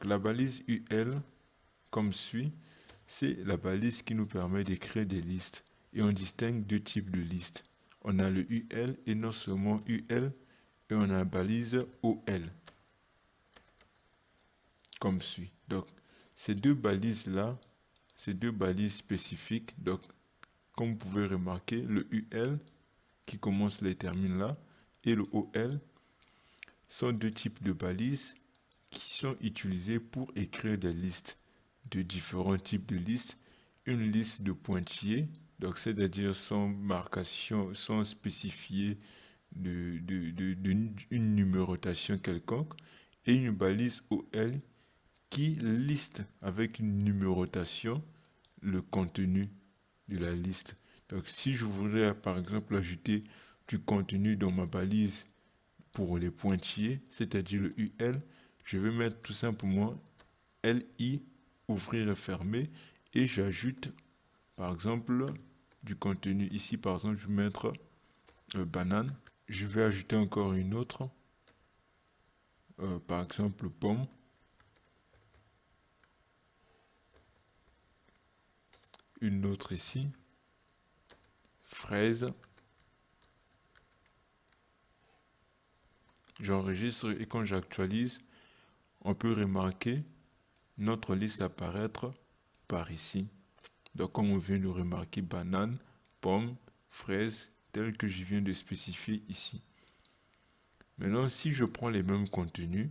Donc la balise UL, comme suit, c'est la balise qui nous permet d'écrire des listes. Et on distingue deux types de listes. On a le UL et non seulement UL, et on a la balise OL, comme suit. Donc ces deux balises-là, ces deux balises spécifiques, donc comme vous pouvez remarquer, le UL qui commence les termines là et le OL sont deux types de balises qui sont utilisées pour écrire des listes de différents types de listes. Une liste de pointillés, donc c'est-à-dire sans marcation, sans spécifier une numérotation quelconque, et une balise OL qui liste avec une numérotation le contenu de la liste. Donc si je voudrais par exemple ajouter du contenu dans ma balise pour les pointillés, c'est-à-dire le UL, je vais mettre tout simplement LI, ouvrir et fermer, et j'ajoute par exemple du contenu. Ici par exemple je vais mettre banane. Je vais ajouter encore une autre, par exemple pomme. Une autre ici, fraise. J'enregistre et quand j'actualise, on peut remarquer notre liste apparaître par ici. Donc comme on vient de remarquer, banane, pomme, fraise, tel que je viens de spécifier ici. Maintenant, si je prends les mêmes contenus,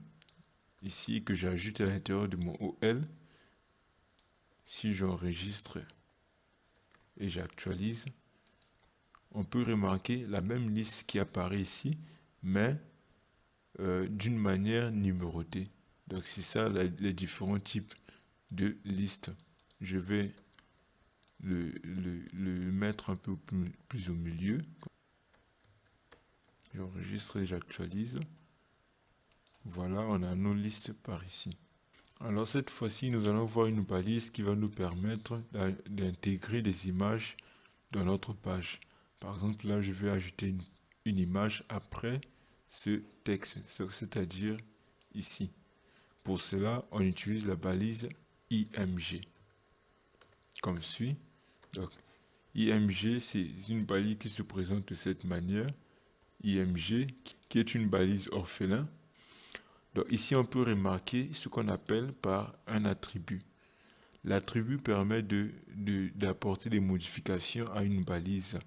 ici que j'ajoute à l'intérieur de mon OL, si j'enregistre et j'actualise, on peut remarquer la même liste qui apparaît ici, mais d'une manière numérotée. Donc c'est ça les différents types de listes. Je vais le mettre un peu plus au milieu. J'enregistre et j'actualise. Voilà, on a nos listes par ici. Alors cette fois-ci, nous allons voir une balise qui va nous permettre d'intégrer des images dans notre page. Par exemple, là, je vais ajouter une image après ce texte, c'est-à-dire ici. Pour cela, on utilise la balise IMG, comme suit. Donc, IMG, c'est une balise qui se présente de cette manière. IMG, qui est une balise orphelin. Donc ici, on peut remarquer ce qu'on appelle par un attribut. L'attribut permet d'apporter des modifications à une balise,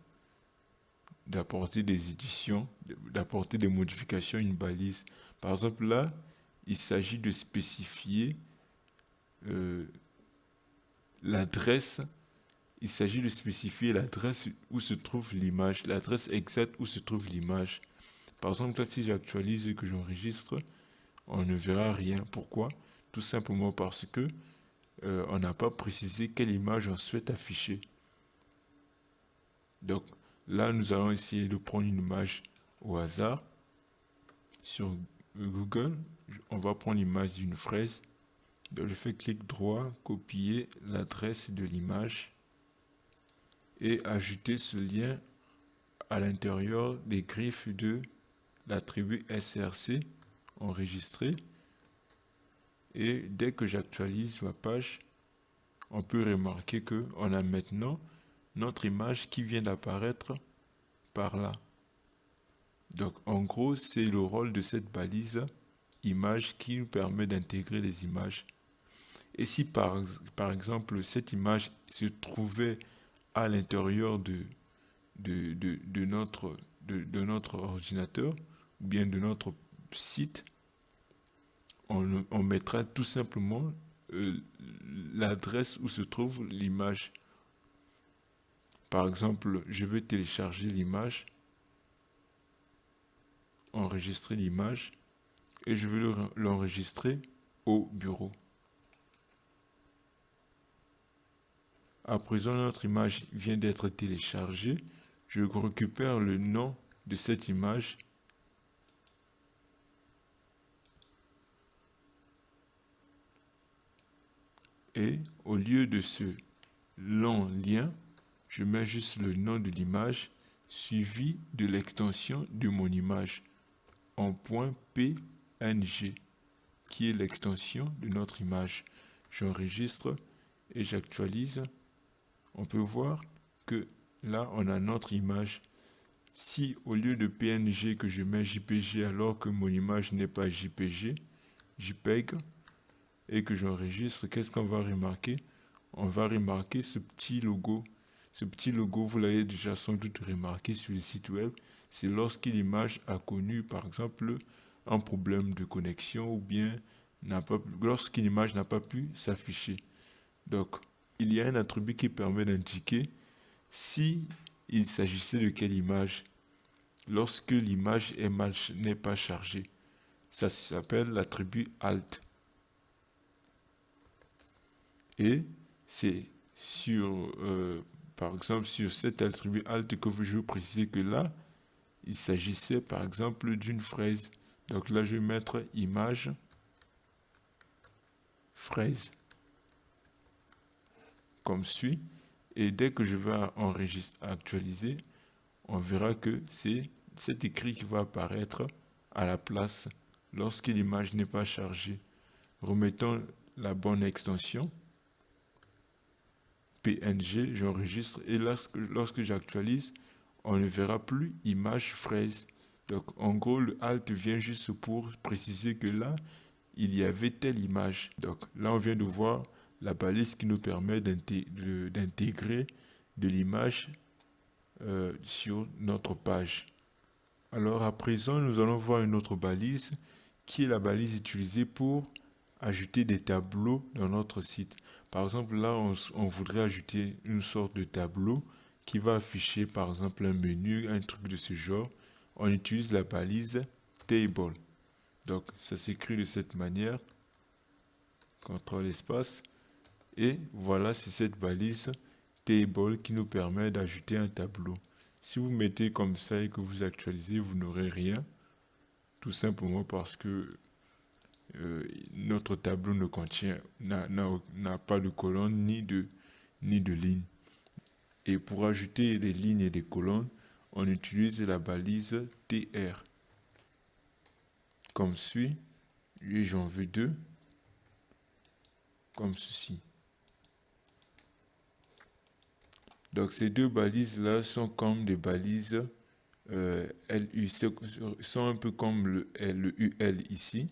d'apporter des éditions, d'apporter des modifications à une balise. Par exemple, là, il s'agit de spécifier l'adresse. Il s'agit de spécifier l'adresse où se trouve l'image, l'adresse exacte où se trouve l'image. Par exemple, là, si j'actualise et que j'enregistre, on ne verra rien. Pourquoi? Tout simplement parce que on n'a pas précisé quelle image on souhaite afficher. Donc là, nous allons essayer de prendre une image au hasard. Sur Google, on va prendre l'image d'une fraise. Donc je fais clic droit, copier l'adresse de l'image et ajouter ce lien à l'intérieur des griffes de l'attribut src enregistré. Et dès que j'actualise ma page, on peut remarquer qu'on a maintenant notre image qui vient d'apparaître par là. Donc en gros, c'est le rôle de cette balise image qui nous permet d'intégrer les images. Et si par exemple cette image se trouvait à l'intérieur de notre ordinateur ou bien de notre site, on mettra tout simplement l'adresse où se trouve l'image. Par exemple, je vais télécharger l'image, enregistrer l'image et je vais l'enregistrer au bureau. À présent, notre image vient d'être téléchargée. Je récupère le nom de cette image. Et au lieu de ce long lien, je mets juste le nom de l'image suivi de l'extension de mon image en .png qui est l'extension de notre image. J'enregistre et j'actualise. On peut voir que là, on a notre image. Si au lieu de PNG que je mets JPG alors que mon image n'est pas JPG, JPEG, et que j'enregistre, qu'est-ce qu'on va remarquer? On va remarquer ce petit logo. Ce petit logo, vous l'avez déjà sans doute remarqué sur le site web. C'est lorsque l'image a connu, par exemple, un problème de connexion ou bien lorsqu'une image n'a pas pu s'afficher. Donc, il y a un attribut qui permet d'indiquer si il s'agissait de quelle image lorsque l'image n'est pas chargée. Ça s'appelle l'attribut alt. Et c'est par exemple, sur cet attribut alt que je veux préciser que là, il s'agissait par exemple d'une fraise. Donc là, je vais mettre image fraise comme suit. Et dès que je vais actualiser, on verra que c'est cet écrit qui va apparaître à la place lorsque l'image n'est pas chargée. Remettons la bonne extension. PNG, j'enregistre et lorsque j'actualise, on ne verra plus image fraise. Donc en gros, le alt vient juste pour préciser que là, il y avait telle image. Donc là, on vient de voir la balise qui nous permet d'intégrer de l'image sur notre page. Alors à présent, nous allons voir une autre balise qui est la balise utilisée pour ajouter des tableaux dans notre site. Par exemple, là, on voudrait ajouter une sorte de tableau qui va afficher, par exemple, un menu, un truc de ce genre. On utilise la balise table. Donc, ça s'écrit de cette manière. CTRL espace. Et voilà, c'est cette balise table qui nous permet d'ajouter un tableau. Si vous mettez comme ça et que vous actualisez, vous n'aurez rien. Tout simplement parce que notre tableau n'a pas de colonne ni de ligne. Et pour ajouter des lignes et des colonnes, on utilise la balise TR. Comme suit, et j'en veux deux, comme ceci. Donc ces deux balises-là sont comme des balises LU, sont un peu comme le UL ici.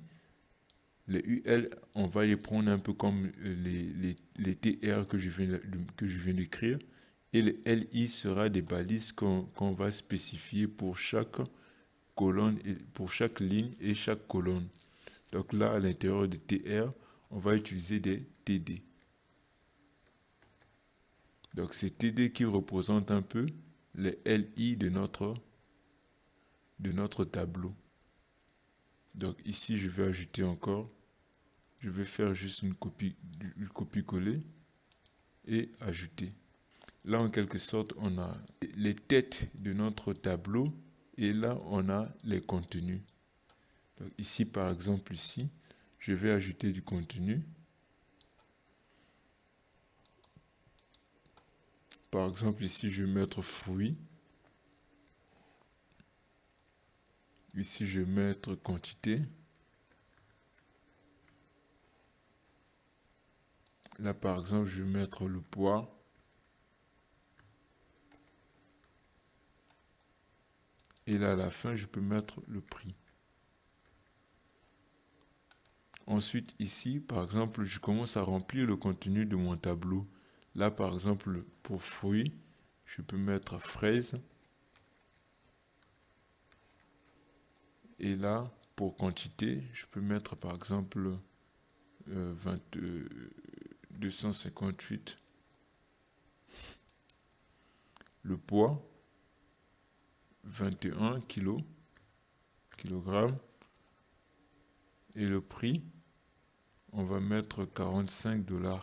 Les UL, on va les prendre un peu comme les TR que je viens d'écrire. Et les LI sera des balises qu'on va spécifier pour chaque colonne, pour chaque ligne et chaque colonne. Donc là, à l'intérieur des TR, on va utiliser des TD. Donc c'est TD qui représente un peu les LI de notre tableau. Donc ici, je vais ajouter encore, je vais faire juste une copier-coller et ajouter. Là, en quelque sorte, on a les têtes de notre tableau et là, on a les contenus. Donc ici, par exemple, ici, je vais ajouter du contenu. Par exemple, ici, je vais mettre fruits. Ici, je vais mettre quantité. Là, par exemple, je vais mettre le poids. Et là, à la fin, je peux mettre le prix. Ensuite, ici, par exemple, je commence à remplir le contenu de mon tableau. Là, par exemple, pour fruits, je peux mettre fraises. Et là, pour quantité, je peux mettre, par exemple, 258. Le poids, 21 kg. Et le prix, on va mettre 45 $.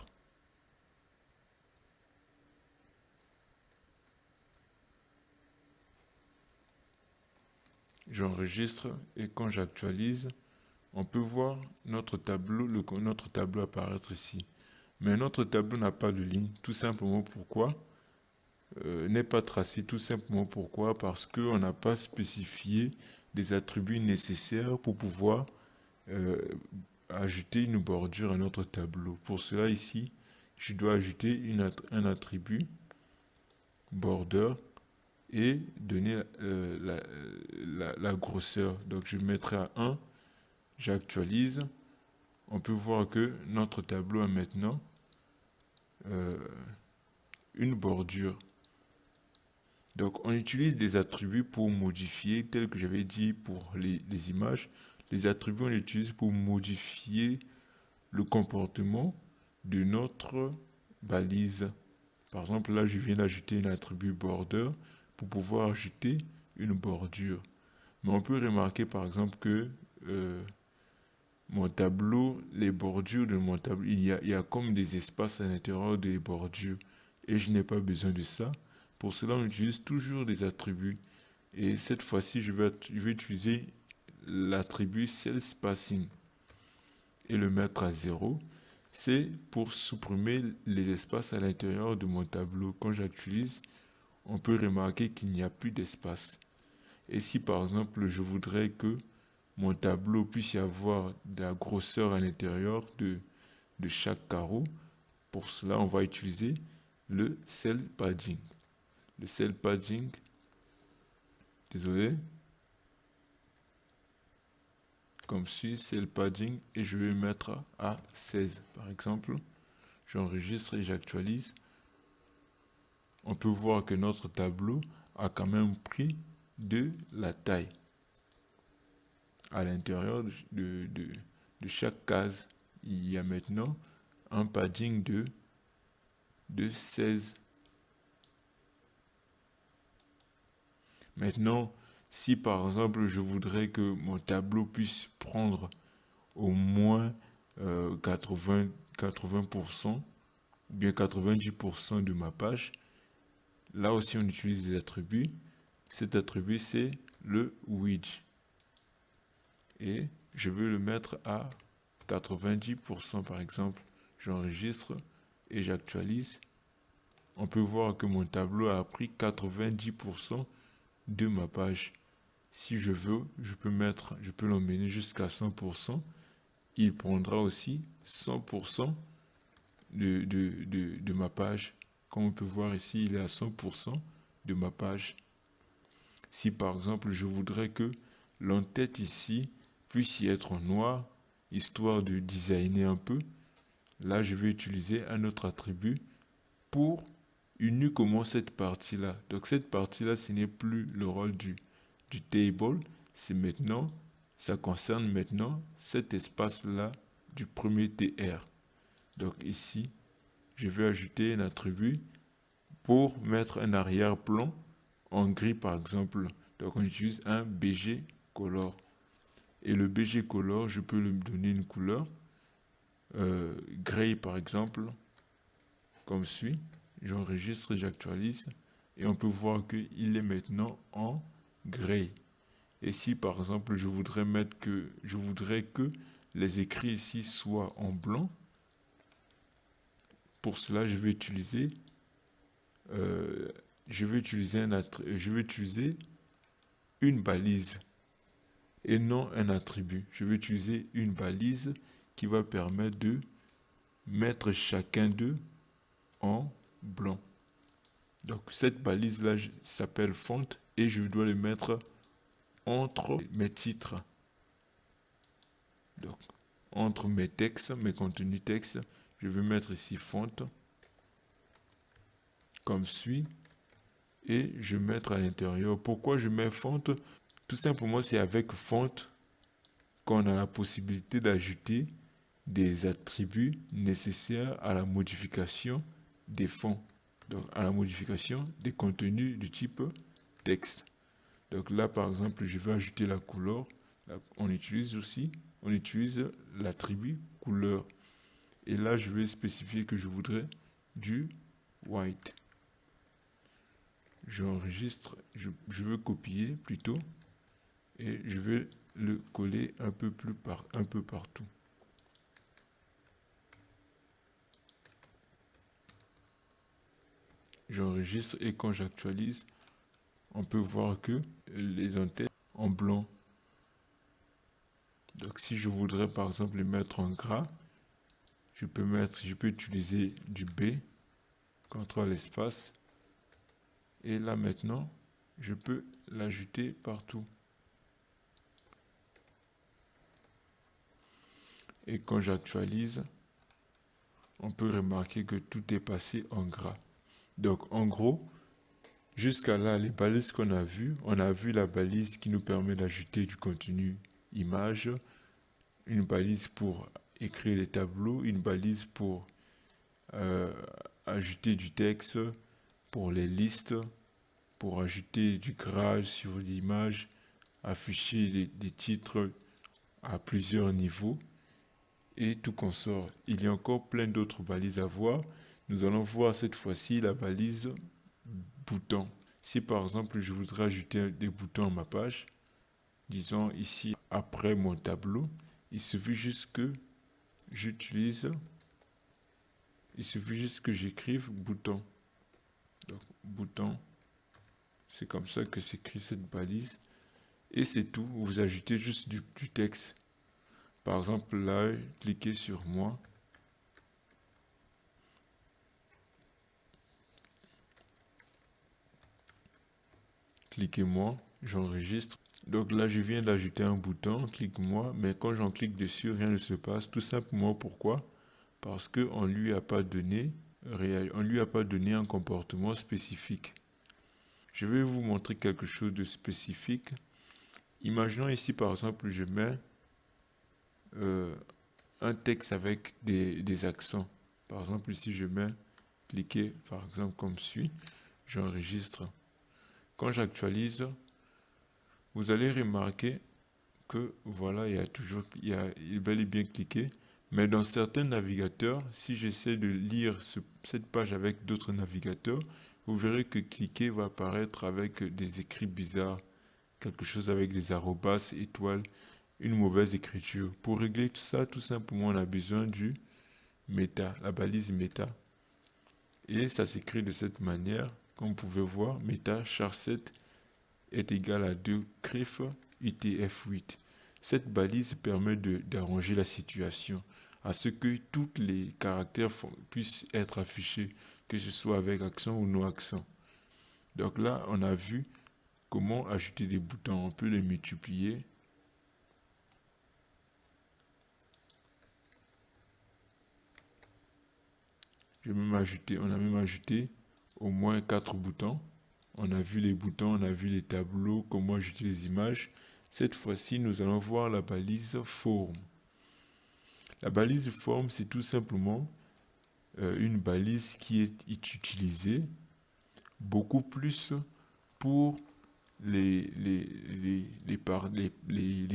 J'enregistre et quand j'actualise, on peut voir notre tableau apparaître ici. Mais notre tableau n'a pas de ligne, tout simplement pourquoi n'est pas tracé, tout simplement pourquoi parce qu'on n'a pas spécifié des attributs nécessaires pour pouvoir ajouter une bordure à notre tableau. Pour cela ici, je dois ajouter un attribut border et donner la grosseur. Donc je mettrai à 1, j'actualise. On peut voir que notre tableau a maintenant une bordure. Donc on utilise des attributs pour modifier, tel que j'avais dit pour les images. Les attributs, on les utilise pour modifier le comportement de notre balise. Par exemple, là, je viens d'ajouter un attribut border pour pouvoir ajouter une bordure. Mais on peut remarquer, par exemple, que mon tableau, les bordures de mon tableau, il y a comme des espaces à l'intérieur des bordures. Et je n'ai pas besoin de ça. Pour cela, on utilise toujours des attributs. Et cette fois-ci, je vais utiliser l'attribut Cell Spacing et le mettre à 0. C'est pour supprimer les espaces à l'intérieur de mon tableau. Quand j'actualise, on peut remarquer qu'il n'y a plus d'espace. Et si par exemple, je voudrais que mon tableau puisse y avoir de la grosseur à l'intérieur de chaque carreau, pour cela, on va utiliser le Cell Padding. Le Cell Padding, désolé, comme suit, Cell Padding, et je vais mettre à 16 par exemple. J'enregistre et j'actualise. On peut voir que notre tableau a quand même pris de la taille à l'intérieur de chaque case. Il y a maintenant un padding de 16. Maintenant, si par exemple je voudrais que mon tableau puisse prendre au moins 80% ou bien 90% de ma page, là aussi on utilise des attributs. Cet attribut c'est le width. Et je veux le mettre à 90% par exemple. J'enregistre et j'actualise. On peut voir que mon tableau a pris 90% de ma page. Si je veux, je peux l'emmener jusqu'à 100%. Il prendra aussi 100% de ma page. Comme on peut voir ici, il est à 100% de ma page. Si par exemple, je voudrais que l'entête ici puisse y être en noir, histoire de designer un peu, là, je vais utiliser un autre attribut pour uniquement cette partie-là. Donc cette partie-là, ce n'est plus le rôle du table, c'est maintenant, ça concerne maintenant cet espace-là du premier TR. Donc ici, je vais ajouter un attribut pour mettre un arrière-plan en gris par exemple. Donc on utilise un BG color. Et le BG color, je peux lui donner une couleur gray par exemple, comme suit. J'enregistre et j'actualise. Et on peut voir qu'il est maintenant en gray. Et si par exemple je voudrais que les écrits ici soient en blanc, pour cela je vais utiliser une balise et non un attribut. Je vais utiliser une balise qui va permettre de mettre chacun d'eux en blanc. Donc cette balise là s'appelle font et je dois le mettre entre mes titres. Donc entre mes textes, mes contenus texte, je vais mettre ici font comme suit et je vais mettre à l'intérieur. Pourquoi je mets font? Tout simplement, c'est avec font qu'on a la possibilité d'ajouter des attributs nécessaires à la modification des fonds, donc à la modification des contenus du type texte. Donc là, par exemple, je vais ajouter la couleur. On utilise l'attribut couleur. Et là, je vais spécifier que je voudrais du white. J'enregistre, je veux copier plutôt, et je vais le coller un peu partout. J'enregistre et quand j'actualise, on peut voir que les entêtes en blanc. Donc si je voudrais par exemple les mettre en gras, je peux utiliser du B, CTRL espace, et là maintenant, je peux l'ajouter partout. Et quand j'actualise, on peut remarquer que tout est passé en gras. Donc en gros, jusqu'à là, les balises qu'on a vues, on a vu la balise qui nous permet d'ajouter du contenu image, une balise pour écrire les tableaux, une balise pour euh, ajouter du texte, pour les listes, pour ajouter du gras sur l'image, afficher des titres à plusieurs niveaux et tout consort. Il y a encore plein d'autres balises à voir. Nous allons voir cette fois-ci la balise bouton. Si par exemple je voudrais ajouter des boutons à ma page, disons ici après mon tableau, il suffit juste que j'utilise, il suffit juste que j'écrive bouton. Donc bouton, c'est comme ça que s'écrit cette balise. Et c'est tout, vous ajoutez juste du texte. Par exemple là, cliquez sur moi. Cliquez moi, j'enregistre. Donc là, je viens d'ajouter un bouton, clique-moi, mais quand j'en clique dessus, rien ne se passe. Tout simplement pourquoi? Parce qu'on ne lui a pas donné un comportement spécifique. Je vais vous montrer quelque chose de spécifique. Imaginons ici, par exemple, je mets un texte avec des accents. Par exemple, ici, je mets, cliquez, par exemple, comme suit, j'enregistre. Quand j'actualise, vous allez remarquer que voilà, il est bel et bien cliqué. Mais dans certains navigateurs, si j'essaie de lire cette page avec d'autres navigateurs, vous verrez que cliquer va apparaître avec des écrits bizarres, quelque chose avec des arrobas, étoiles, une mauvaise écriture. Pour régler tout ça, tout simplement, on a besoin du meta, la balise meta. Et ça s'écrit de cette manière, comme vous pouvez voir, meta char7 est égal à 2 griffe UTF-8. Cette balise permet d'arranger la situation à ce que tous les caractères puissent être affichés, que ce soit avec accent ou non accent. Donc là, on a vu comment ajouter des boutons. On peut les multiplier. On a même ajouté au moins 4 boutons. On a vu les boutons, on a vu les tableaux, comment ajouter les images. Cette fois-ci, nous allons voir la balise forme. La balise forme, c'est tout simplement une balise qui est utilisée beaucoup plus pour les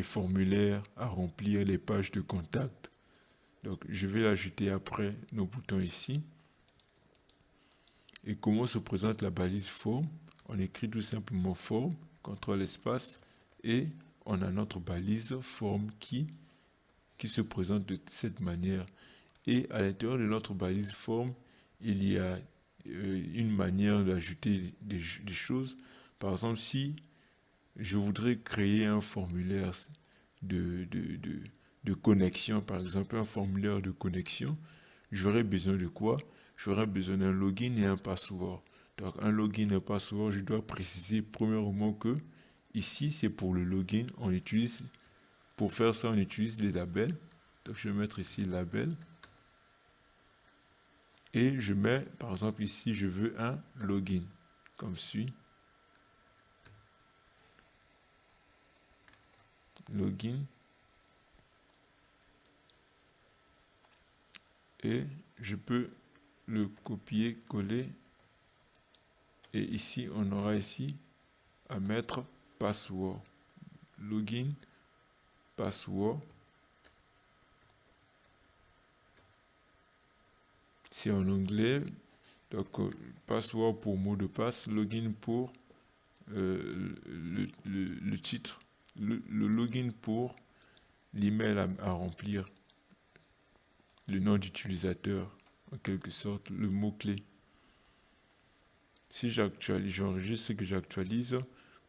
formulaires à remplir, les pages de contact. Donc, je vais l'ajouter après nos boutons ici. Et comment se présente la balise forme? On écrit tout simplement forme, CTRL espace, et on a notre balise forme qui se présente de cette manière. Et à l'intérieur de notre balise forme, il y a une manière d'ajouter des choses. Par exemple, si je voudrais créer un formulaire de connexion, par exemple un formulaire de connexion, j'aurais besoin de quoi? J'aurais besoin d'un login et un password. Donc un login et un password, je dois préciser premièrement que ici c'est pour le login, pour faire ça on utilise les labels. Donc je vais mettre ici label. Et je mets, par exemple ici, je veux un login, comme suit. Login. Et je peux le copier, coller. Et ici, on aura ici à mettre password. Login, password. C'est en anglais. Donc, password pour mot de passe, login pour le titre, le login pour l'email à remplir, le nom d'utilisateur, en quelque sorte, le mot-clé. Si j'enregistre ce que j'actualise,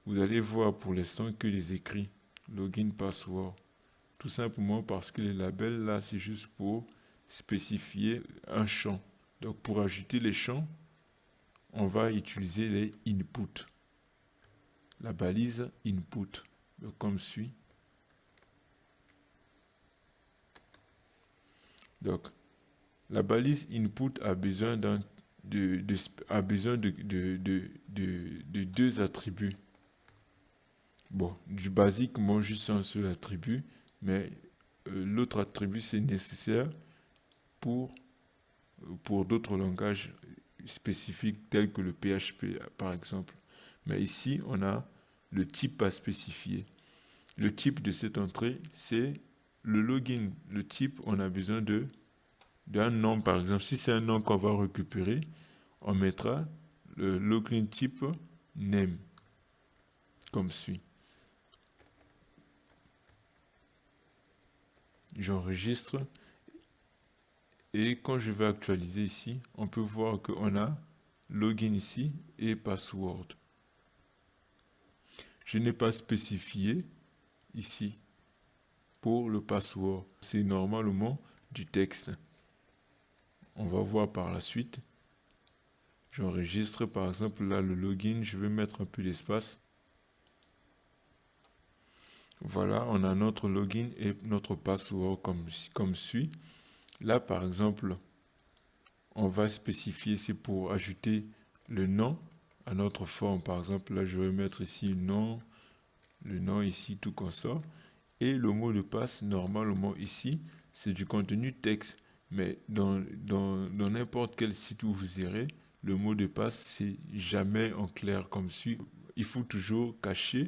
vous allez voir pour l'instant que les écrits, login, password. Tout simplement parce que les labels là, c'est juste pour spécifier un champ. Donc pour ajouter les champs, on va utiliser les inputs. La balise input. Donc comme suit. Donc la balise input a besoin de deux attributs. Bon, du basiquement juste un seul attribut, mais l'autre attribut c'est nécessaire pour d'autres langages spécifiques tels que le PHP par exemple. Mais ici, on a le type à spécifier. Le type de cette entrée, c'est le login. Le type, on a besoin d'un nom par exemple. Si c'est un nom qu'on va récupérer, on mettra le login type name comme suit. J'enregistre et quand je vais actualiser ici, on peut voir qu'on a login ici et password. Je n'ai pas spécifié ici pour le password. C'est normalement du texte. On va voir par la suite. J'enregistre par exemple là le login, je vais mettre un peu d'espace. Voilà, on a notre login et notre password comme suit. Là par exemple, on va spécifier, c'est pour ajouter le nom à notre forme. Par exemple, là je vais mettre ici le nom ici, tout comme ça. Et le mot de passe, normalement ici, c'est du contenu texte. Mais dans n'importe quel site où vous irez, le mot de passe, c'est jamais en clair comme suit. Il faut toujours cacher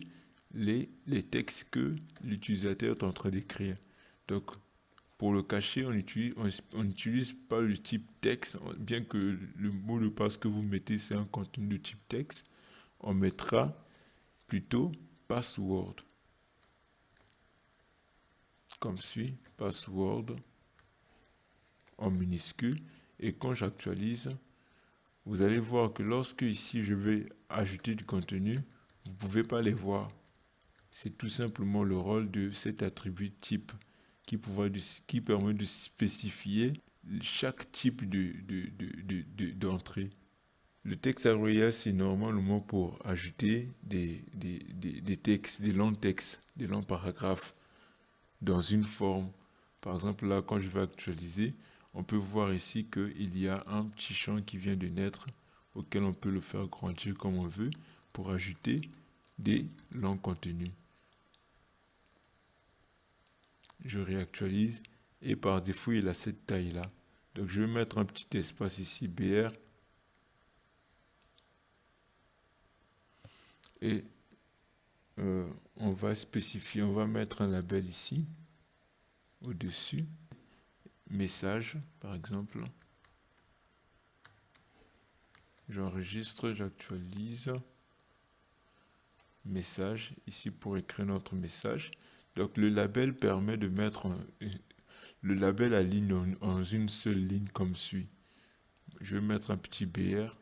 les textes que l'utilisateur est en train d'écrire. Donc, pour le cacher, on n'utilise pas le type texte, bien que le mot de passe que vous mettez, c'est un contenu de type texte. On mettra plutôt password. Comme suit, password en minuscule. Et quand j'actualise, vous allez voir que lorsque ici je vais ajouter du contenu, vous ne pouvez pas les voir. C'est tout simplement le rôle de cet attribut type qui permet de spécifier chaque type d'entrée. Le texte area, c'est normalement pour ajouter des textes, des longs textes, des longs paragraphes dans une forme. Par exemple, là, quand je vais actualiser, on peut voir ici qu'il y a un petit champ qui vient de naître auquel on peut le faire grandir comme on veut pour ajouter des longs contenus. Je réactualise et par défaut, il a cette taille-là. Donc, je vais mettre un petit espace ici, BR. Et on va spécifier, on va mettre un label ici, au-dessus. Message, par exemple. J'enregistre, j'actualise. Message, ici pour écrire notre message. Donc le label permet de mettre le label à ligne en une seule ligne comme suit. Je vais mettre un petit BR.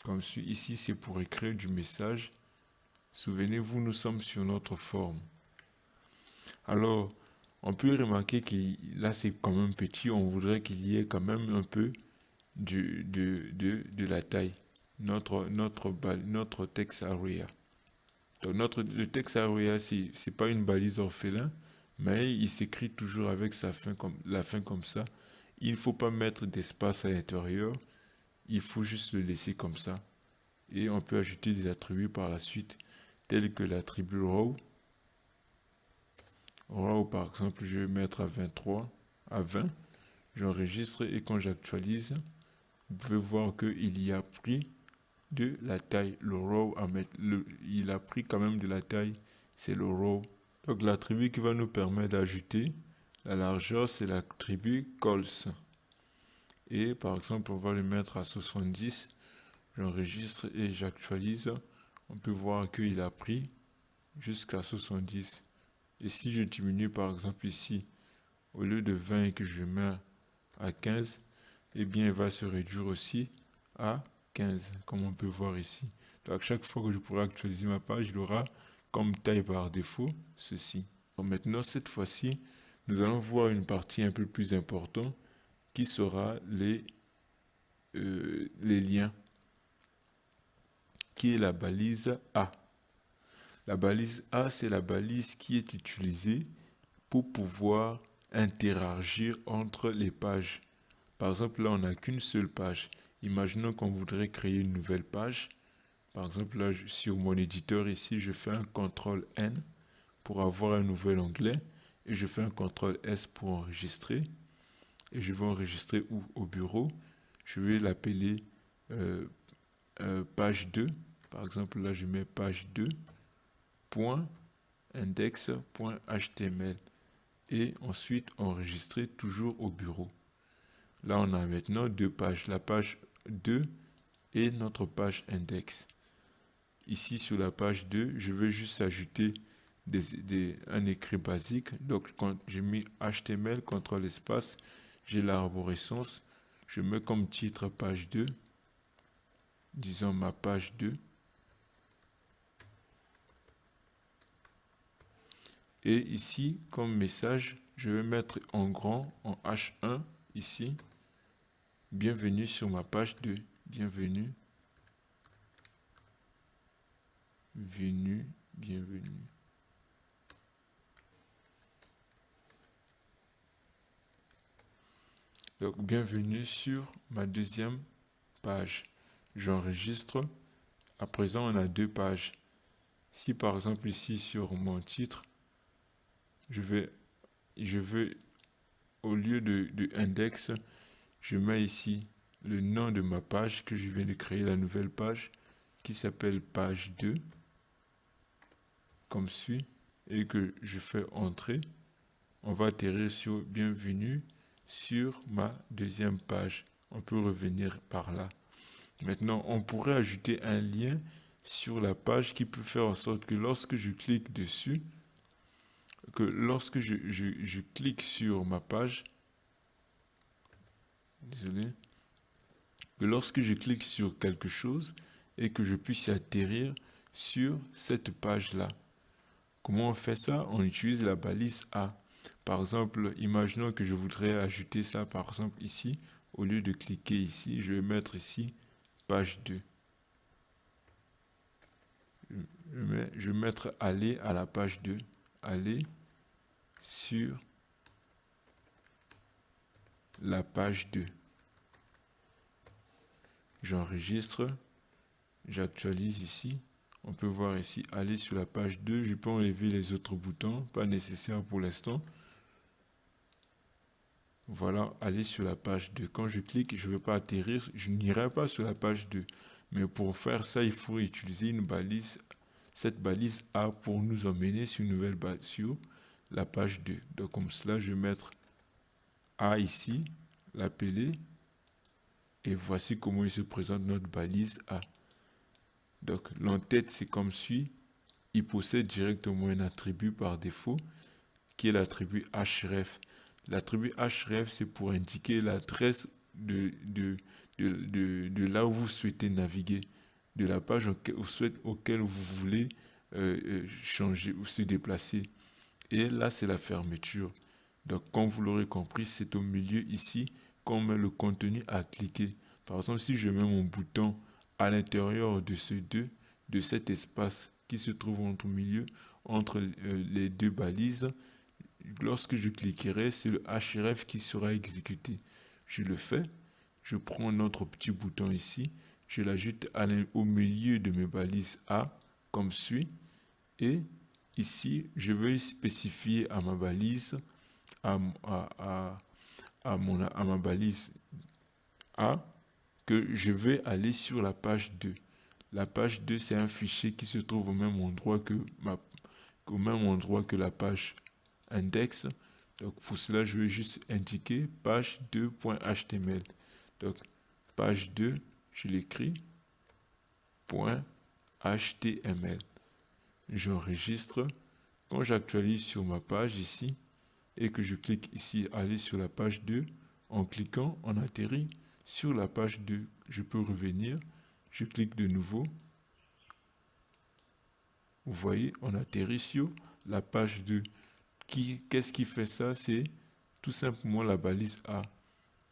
Comme suit. Ici, c'est pour écrire du message. Souvenez-vous, nous sommes sur notre forme. Alors, on peut remarquer que là, c'est quand même petit. On voudrait qu'il y ait quand même un peu de la taille. Notre text area. Donc le text area, c'est pas une balise orphelin, mais il s'écrit toujours avec la fin comme ça. Il ne faut pas mettre d'espace à l'intérieur. Il faut juste le laisser comme ça. Et on peut ajouter des attributs par la suite, tels que l'attribut row. Row, par exemple, je vais mettre à 23, à 20. J'enregistre et quand j'actualise, vous pouvez voir qu'il y a pris de la taille. Le row, il a pris quand même de la taille. C'est le row. Donc l'attribut qui va nous permettre d'ajouter la largeur, c'est l'attribut calls. Et par exemple, on va le mettre à 70. J'enregistre et j'actualise. On peut voir qu'il a pris jusqu'à 70. Et si je diminue par exemple ici, au lieu de 20 que je mets à 15, eh bien, il va se réduire aussi à 15, comme on peut voir ici. Donc, chaque fois que je pourrai actualiser ma page, il aura comme taille par défaut ceci. Donc, maintenant, cette fois-ci, nous allons voir une partie un peu plus importante qui sera les liens, qui est la balise A. La balise A, c'est la balise qui est utilisée pour pouvoir interagir entre les pages. Par exemple, là, on n'a qu'une seule page. Imaginons qu'on voudrait créer une nouvelle page. Par exemple, là, sur mon éditeur ici, je fais un CTRL-N pour avoir un nouvel onglet et je fais un CTRL-S pour enregistrer. Et je vais enregistrer où? Au bureau. Je vais l'appeler page 2. Par exemple, là, je mets page 2. .index.html et ensuite enregistrer toujours au bureau. Là, on a maintenant deux pages, la page 2 et notre page index. Ici, sur la page 2, je vais juste ajouter un écrit basique. Donc, quand j'ai mis HTML, CTRL espace, j'ai l'arborescence. Je mets comme titre page 2, disons ma page 2. Et ici, comme message, je vais mettre en grand, en H1, ici, bienvenue sur ma page 2. Bienvenue. Bienvenue. Donc, bienvenue sur ma deuxième page. J'enregistre. À présent, on a deux pages. Si par exemple ici sur mon titre, je vais au lieu de index, je mets ici le nom de ma page que je viens de créer, la nouvelle page qui s'appelle page 2, comme suit, et que je fais entrer. On va atterrir sur bienvenue sur ma deuxième page. On peut revenir par là. Maintenant, on pourrait ajouter un lien sur la page qui peut faire en sorte que lorsque je clique dessus, que lorsque je clique sur ma page, désolé, que lorsque je clique sur quelque chose et que je puisse atterrir sur cette page-là. Comment on fait ça? On utilise la balise A. Par exemple, imaginons que je voudrais ajouter ça, par exemple, ici. Au lieu de cliquer ici, je vais mettre ici page 2. Je vais mettre aller à la page 2. Aller sur la page 2. J'enregistre. J'actualise ici. On peut voir ici, aller sur la page 2. Je peux enlever les autres boutons, pas nécessaire pour l'instant. Voilà, aller sur la page 2. Quand je clique, je ne vais pas atterrir, je n'irai pas sur la page 2. Mais pour faire ça, il faut utiliser une balise, cette balise A pour nous emmener sur une nouvelle base, sur la page 2. Donc comme cela, je vais mettre A ici, l'appeler, et voici comment il se présente notre balise A. Donc l'entête, c'est comme suit. Il possède directement un attribut par défaut, qui est l'attribut href. L'attribut href, c'est pour indiquer l'adresse de là où vous souhaitez naviguer, de la page auquel vous voulez changer ou se déplacer. Et là, c'est la fermeture. Donc, comme vous l'aurez compris, c'est au milieu ici qu'on met le contenu à cliquer. Par exemple, si je mets mon bouton à l'intérieur de cet espace qui se trouve entre milieu, entre les deux balises, lorsque je cliquerai, c'est le href qui sera exécuté. Je le fais, je prends notre petit bouton ici, je l'ajoute au milieu de mes balises A, comme suit, et ici, je vais spécifier à ma balise, à ma balise A, que je vais aller sur la page 2. La page 2, c'est un fichier qui se trouve au même endroit que la page index. Donc pour cela, je vais juste indiquer page 2.html. Donc page 2, je l'écris .html. J'enregistre. Quand j'actualise sur ma page ici et que je clique ici aller sur la page 2, en cliquant, on atterrit Sur la page 2, je peux revenir. Je clique de nouveau. Vous voyez, on atterrit sur la page 2. Qu'est-ce qui fait ça? C'est tout simplement la balise A.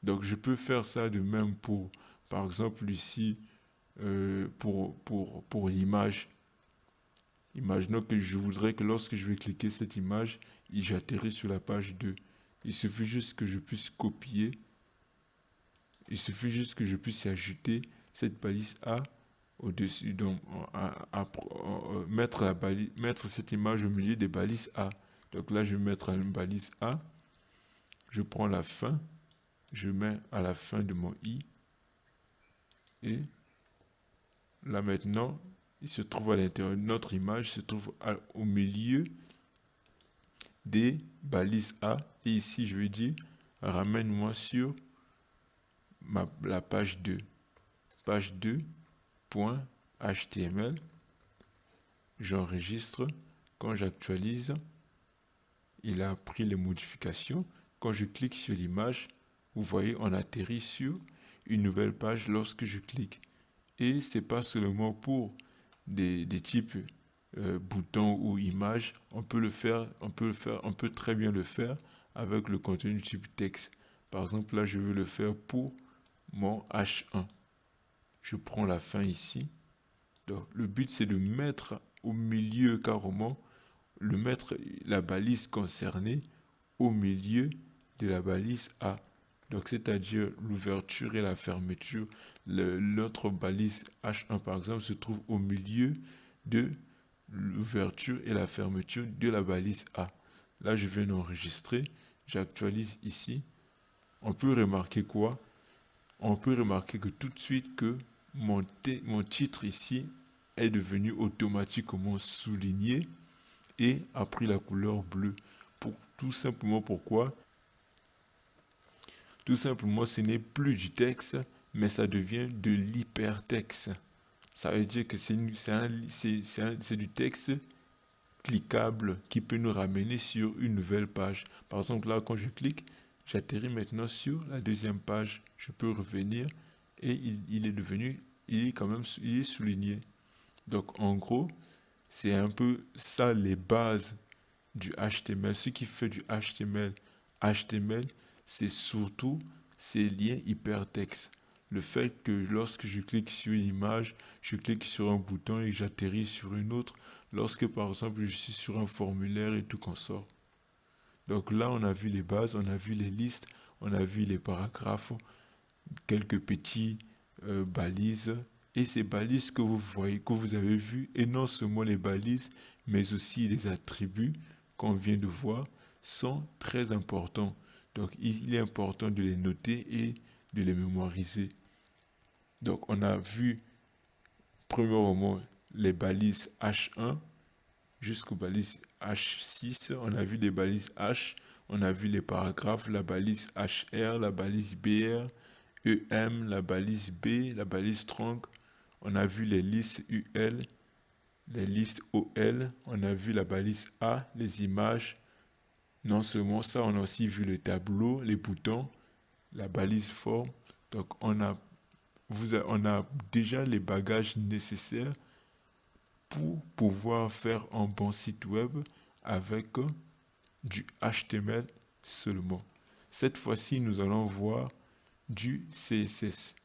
Donc, je peux faire ça de même pour, par exemple, ici, pour l'image. Imaginons que je voudrais que lorsque je vais cliquer cette image, j'atterris sur la page 2. Il suffit juste que je puisse copier. Il suffit juste que je puisse ajouter cette balise A au-dessus, donc mettre cette image au milieu des balises A. Donc là, je vais mettre une balise A. Je prends la fin. Je mets à la fin de mon I. Et là maintenant, il se trouve à l'intérieur de notre image, se trouve au milieu des balises A. Et ici, je vais dire, ramène-moi sur la page 2. Page 2.html. J'enregistre. Quand j'actualise, il a pris les modifications. Quand je clique sur l'image, vous voyez, on atterrit sur une nouvelle page lorsque je clique. Et c'est pas seulement pour des types boutons ou images, on peut très bien le faire avec le contenu type texte. Par exemple, là, je veux le faire pour mon H1. Je prends la fin ici. Donc, le but, c'est de mettre au milieu carrément, la balise concernée au milieu de la balise A. Donc, c'est-à-dire l'ouverture et la fermeture. L'autre balise H1, par exemple, se trouve au milieu de l'ouverture et la fermeture de la balise A. Là, je viens d'enregistrer. J'actualise ici. On peut remarquer quoi? On peut remarquer que tout de suite que mon titre ici est devenu automatiquement souligné et a pris la couleur bleue. Tout simplement pourquoi? Tout simplement, ce n'est plus du texte, mais ça devient de l'hypertexte. Ça veut dire que c'est du texte cliquable qui peut nous ramener sur une nouvelle page. Par exemple, là, quand je clique, j'atterris maintenant sur la deuxième page. Je peux revenir et il est souligné. Donc, en gros, c'est un peu ça les bases du HTML. Ce qui fait du HTML, c'est surtout ces liens hypertextes. Le fait que lorsque je clique sur une image, je clique sur un bouton et j'atterris sur une autre. Lorsque par exemple je suis sur un formulaire et tout qu'on sort. Donc là on a vu les bases, on a vu les listes, on a vu les paragraphes, quelques petits balises. Et ces balises que vous voyez, que vous avez vues, et non seulement les balises, mais aussi les attributs qu'on vient de voir, sont très importants. Donc il est important de les noter et de les mémoriser. Donc on a vu, premièrement, les balises H1 jusqu'aux balises H6. On a vu les balises H, on a vu les paragraphes, la balise HR, la balise BR, EM, la balise B, la balise trunk. On a vu les listes UL, les listes OL. On a vu la balise A, les images. Non seulement ça, on a aussi vu le tableau, les boutons, la balise forme. Donc on a déjà les bagages nécessaires pour pouvoir faire un bon site web avec du HTML seulement. Cette fois-ci, nous allons voir du CSS.